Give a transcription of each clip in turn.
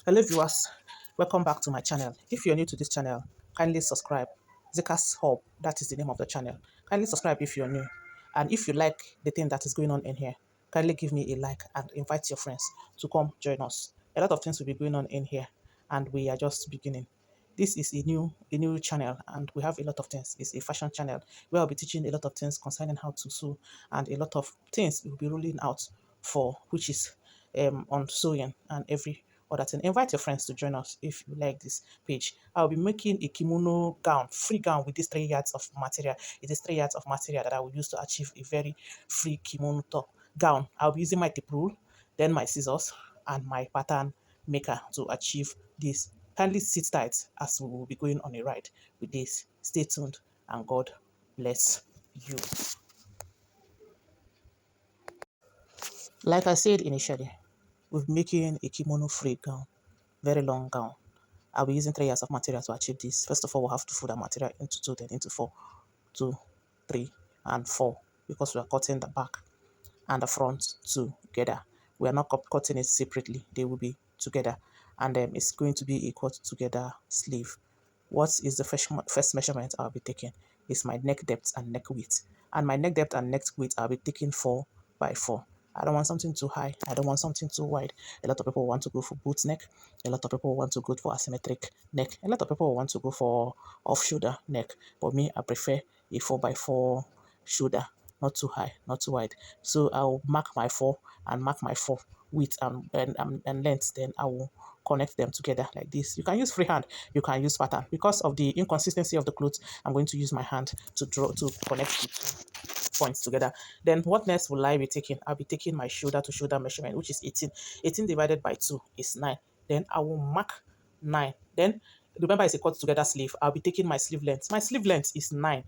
Hello viewers, welcome back to my channel. If you're new to this channel, kindly subscribe. Zika's Hub, that is the name of the channel. Kindly subscribe if you're new. And if you like the thing that is going on in here, kindly give me a like and invite your friends to come join us. A lot of things will be going on in here and we are just beginning. This is a new channel and we have a lot of things. It's a fashion channel where I'll be teaching a lot of things concerning how to sew and a lot of things will be rolling out for which is on sewing and every other thing. Invite your friends to join us if you like this page. I'll be making a kimono gown, free gown with these 3 yards of material. It is 3 yards of material that I will use to achieve a very free kimono top gown. I'll be using my tape rule, then my scissors and my pattern maker to achieve this. Kindly sit tight as we will be going on a ride with this. Stay tuned and God bless you. Like I said initially, we're making a kimono free gown, very long gown. I'll be using 3 yards of material to achieve this. First of all, we'll have to fold the material into two, then into four, 2, 3, and 4, because we are cutting the back and the front together. We are not cutting it separately. They will be together, and it's going to be a cut together sleeve. What is the first measurement I'll be taking is my neck depth and neck width. And my neck depth and neck width I'll be taking 4 by 4. I don't want something too high. I don't want something too wide. A lot of people want to go for boot neck. A lot of people want to go for asymmetric neck. A lot of people want to go for off-shoulder neck. But me, I prefer a 4 by 4 shoulder. Not too high, not too wide. So I'll mark my 4 and mark my 4 width and length. Then I will connect them together like this. You can use freehand, you can use pattern. Because of the inconsistency of the clothes, I'm going to use my hand to connect the two points together. Then what next will I be taking? I'll be taking my shoulder to shoulder measurement, which is 18. 18 divided by 2 is 9. Then I will mark 9. Then remember it's a cut together sleeve. I'll be taking my sleeve length. My sleeve length is 9.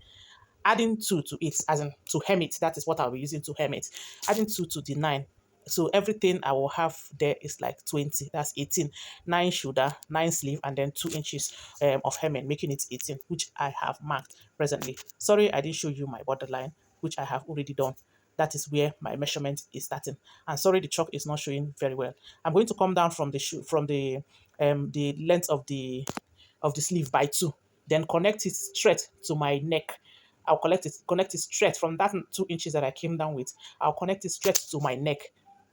Adding 2 to it, as in to hem it, that is what I'll be using to hem it. Adding 2 to the 9. So everything I will have there is like 20. That's 18. 9 shoulder, 9 sleeve, and then 2 inches of hemming, making it 18, which I have marked presently. Sorry, I didn't show you my borderline, which I have already done. That is where my measurement is starting. And sorry, the chalk is not showing very well. I'm going to come down from the length of the sleeve by 2, then connect it straight to my neck. I'll connect it straight from that 2 inches that I came down with. I'll connect it straight to my neck,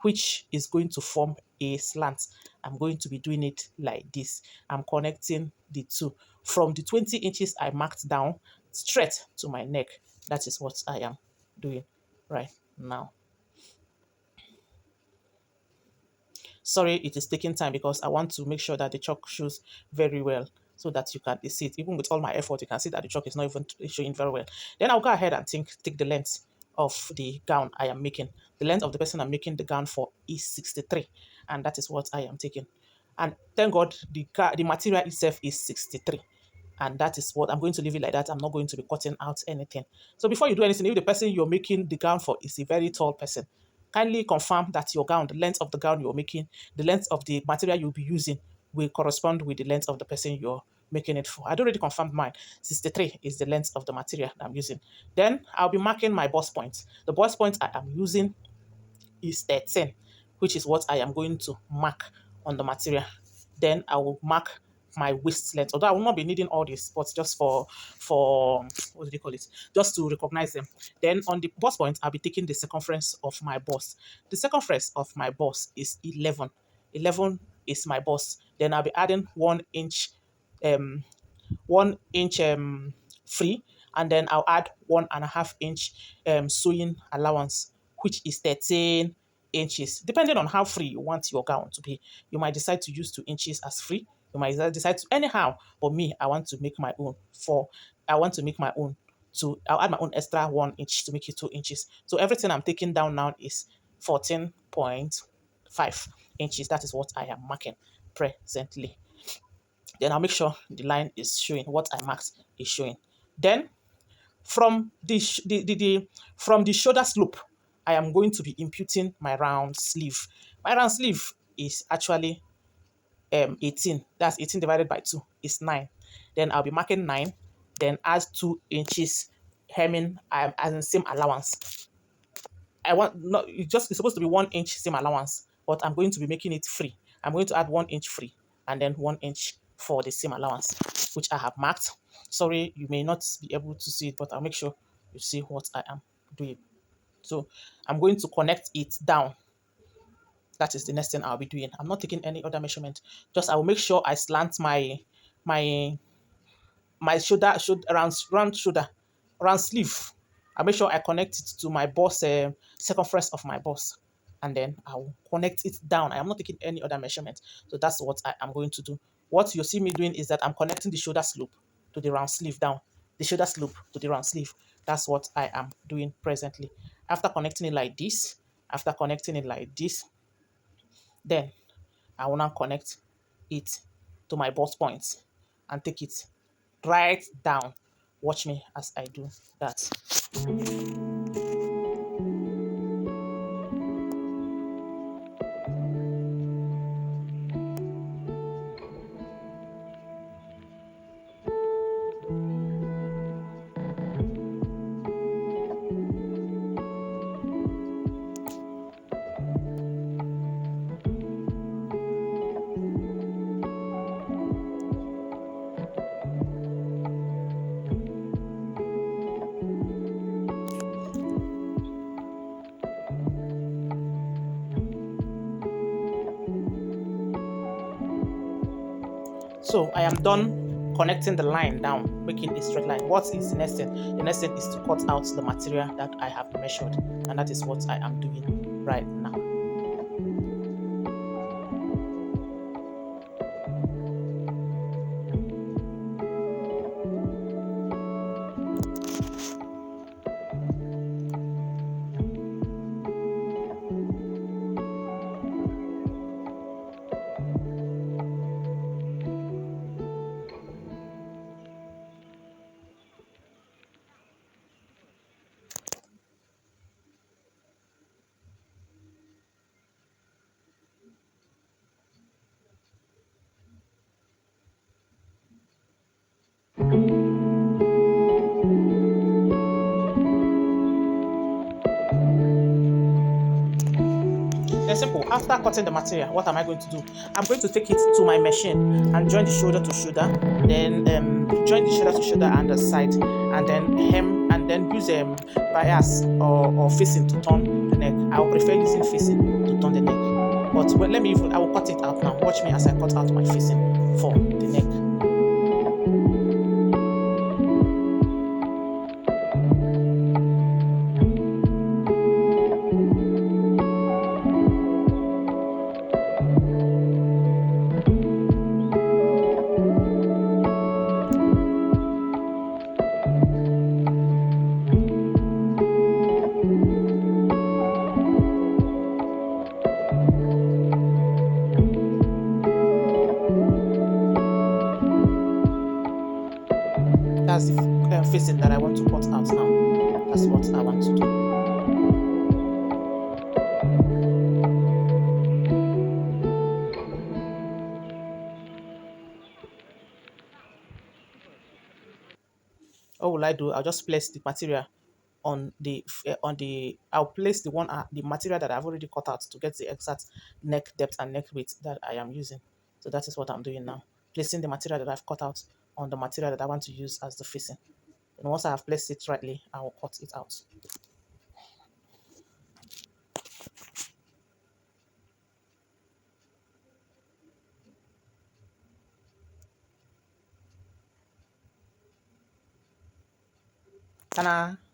which is going to form a slant. I'm going to be doing it like this. I'm connecting the two from the 20 inches I marked down straight to my neck. That is what I am doing right now. Sorry, it is taking time because I want to make sure that the chalk shows very well so that you can see it. Even with all my effort, you can see that the chalk is not even showing very well. Then I'll go ahead and take the length of the gown I am making. The length of the person I'm making the gown for is 63, and that is what I am taking. And thank God the material itself is 63. And that is what I'm going to leave it like that. I'm not going to be cutting out anything. So before you do anything, if the person you're making the gown for is a very tall person, kindly confirm that your gown, the length of the gown you're making, the length of the material you'll be using will correspond with the length of the person you're making it for. I already confirmed mine. 63 is the length of the material I'm using. Then I'll be marking my bust point. The bust point I am using is 13, which is what I am going to mark on the material. Then I will mark my waist length. Although I will not be needing all this, but just for what do they call it? Just to recognize them. Then on the bust point, I'll be taking the circumference of my bust. The circumference of my bust is 11. 11 is my bust. Then I'll be adding 1 inch 1 inch free, and then I'll add 1.5 inch sewing allowance, which is 13 inches. Depending on how free you want your gown to be, you might decide to use 2 inches as free. You might decide to anyhow. But me, I want to make my own for. I want to make my own. So I'll add my own extra 1 inch to make it 2 inches. So everything I'm taking down now is 14.5 inches. That is what I am marking presently. Then I'll make sure the line is showing, what I marked is showing. Then from from the shoulder slope, I am going to be imputing my round sleeve. My round sleeve is actually 18. That's 18 divided by 2 is 9. Then I'll be marking 9, then add 2 inches hemming as in same allowance. I want not it's supposed to be 1 inch same allowance, but I'm going to be making it free. I'm going to add 1 inch free. and then 1 inch for the seam allowance, which I have marked. Sorry, you may not be able to see it, but I'll make sure you see what I am doing. So I'm going to connect it down. That is the next thing I'll be doing. I'm not taking any other measurement. Just I will make sure I slant my shoulder around sleeve. I make sure I connect it to my bust circumference of my bust, and then I will connect it down. I am not taking any other measurement, so that's what I am going to do. What you see me doing is that I'm connecting the shoulder slope to the round sleeve down, the shoulder slope to the round sleeve. That's what I am doing presently. After connecting it like this, then I will now connect it to my bust point and take it right down. Watch me as I do that. So I am done connecting the line down, making a straight line. What is the next thing? The next thing is to cut out the material that I have measured, and that is what I am doing right now. Then simple. After cutting the material, what am I going to do? I'm going to take it to my machine and join the shoulder to shoulder, then join the shoulder to shoulder and the side, and then hem, and then use bias or facing to turn the neck. I will prefer using facing to turn the neck. But I will cut it out now. Watch me as I cut out my facing for the neck. That's the facing that I want to cut out now. That's what I want to do. What will I do? I'll just place the material I'll place the material that I've already cut out to get the exact neck depth and neck width that I am using. So that is what I'm doing now, placing the material that I've cut out on the material that I want to use as the facing. And once I have placed it rightly, I will cut it out.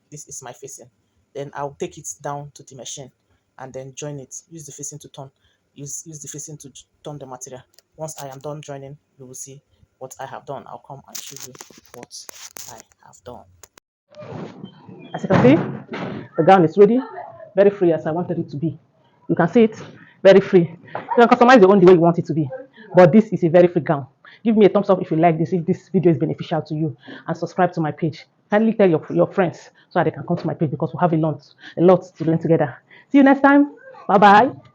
This is my facing. Then I'll take it down to the machine and then join it. Use the facing to turn. Use the facing to turn the material. Once I am done joining, you will see what I have done. I'll come and show you what I have done. As you can see, the gown is ready, very free as I wanted it to be. You can see it, very free. You can customize the own the way you want it to be. But this is a very free gown. Give me a thumbs up if you like this, if this video is beneficial to you, and subscribe to my page. Kindly tell your friends so that they can come to my page because we have a lot to learn together. See you next time. Bye bye.